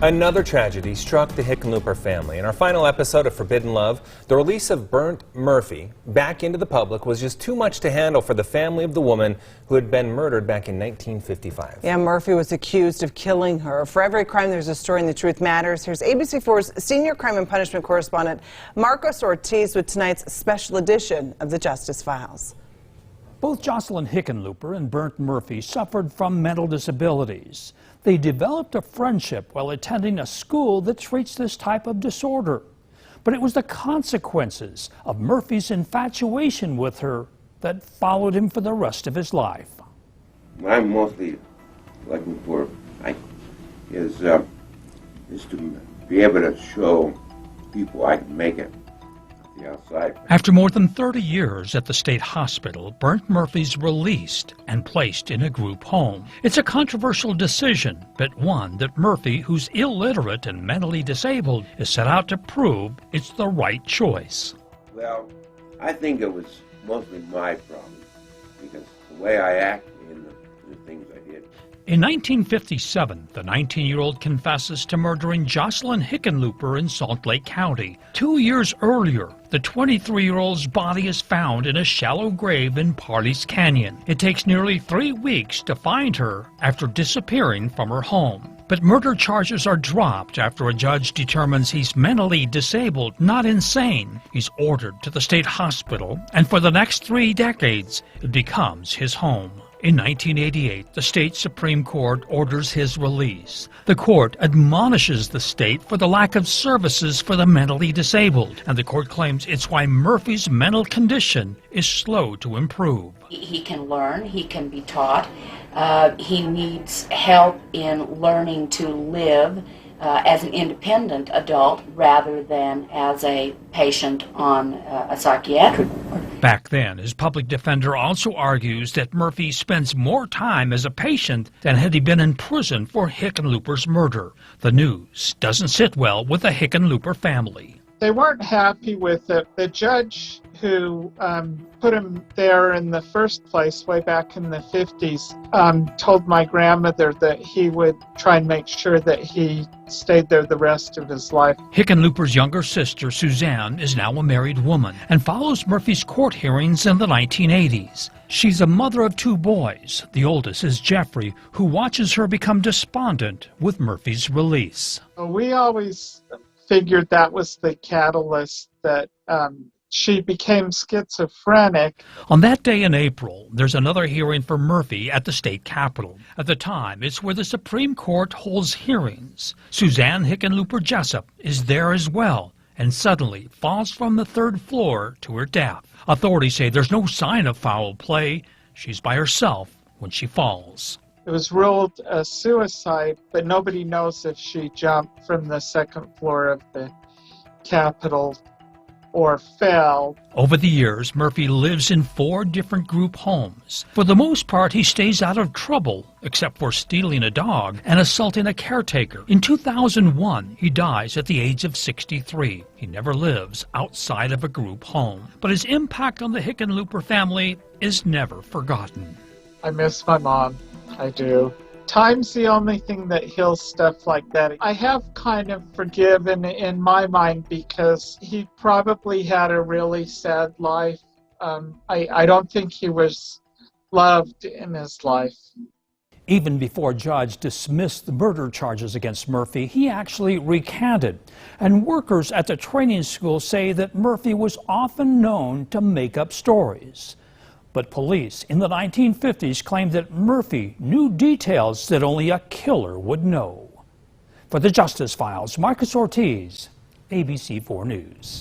Another tragedy struck the Hickenlooper family. In our final episode of Forbidden Love, the release of Burnt Murphy back into the public was just too much to handle for the family of the woman who had been murdered back in 1955. Yeah, Murphy was accused of killing her. For every crime, there's a story, and the truth matters. Here's ABC4's senior crime and punishment correspondent Marcos Ortiz with tonight's special edition of the Justice Files. Both Jocelyn Hickenlooper and Burnt Murphy suffered from mental disabilities. They developed a friendship while attending a school that treats this type of disorder. But it was the consequences of Murphy's infatuation with her that followed him for the rest of his life. What I'm mostly looking for is to be able to show people I can make it. Outside. After more than 30 years at the state hospital, Burnt Murphy's released and placed in a group home. It's a controversial decision, but one that Murphy, who's illiterate and mentally disabled, is set out to prove it's the right choice. Well, I think it was mostly my problem, because the way I act and the things I did. In 1957, the 19-year-old confesses to murdering Jocelyn Hickenlooper in Salt Lake County. 2 years earlier, the 23-year-old's body is found in a shallow grave in Parley's Canyon. It takes nearly 3 weeks to find her after disappearing from her home. But murder charges are dropped after a judge determines he's mentally disabled, not insane. He's ordered to the state hospital, and for the next 3 decades, it becomes his home. In 1988, the state Supreme Court orders his release. The court admonishes the state for the lack of services for the mentally disabled, and the court claims it's why Murphy's mental condition is slow to improve. He can learn, he can be taught. He needs help in learning to live as an independent adult rather than as a patient on a psychiatric ward. Back then, his public defender also argues that Murphy spends more time as a patient than had he been in prison for Hickenlooper's murder. The news doesn't sit well with the Hickenlooper family. They weren't happy with it. The judge who put him there in the first place way back in the 50s told my grandmother that he would try and make sure that he stayed there the rest of his life. Hickenlooper's younger sister, Suzanne, is now a married woman and follows Murphy's court hearings in the 1980s. She's a mother of 2 boys. The oldest is Jeffrey, who watches her become despondent with Murphy's release. We always figured that was the catalyst that she became schizophrenic. On that day in April, there's another hearing for Murphy at the state capitol. At the time, it's where the Supreme Court holds hearings. Suzanne Hickenlooper Jessup is there as well, and suddenly falls from the 3rd floor to her death. Authorities say there's no sign of foul play. She's by herself when she falls. It was ruled a suicide, but nobody knows if she jumped from the 2nd floor of the Capitol or fell. Over the years, Murphy lives in 4 different group homes. For the most part, he stays out of trouble, except for stealing a dog and assaulting a caretaker. In 2001, he dies at the age of 63. He never lives outside of a group home. But his impact on the Hickenlooper family is never forgotten. I miss my mom. I do. Time's the only thing that heals stuff like that. I have kind of forgiven in my mind because he probably had a really sad life. I don't think he was loved in his life. Even before a judge dismissed the murder charges against Murphy, he actually recanted. And workers at the training school say that Murphy was often known to make up stories. But police in the 1950s claimed that Murphy knew details that only a killer would know. For the Justice Files, Marcos Ortiz, ABC4 News.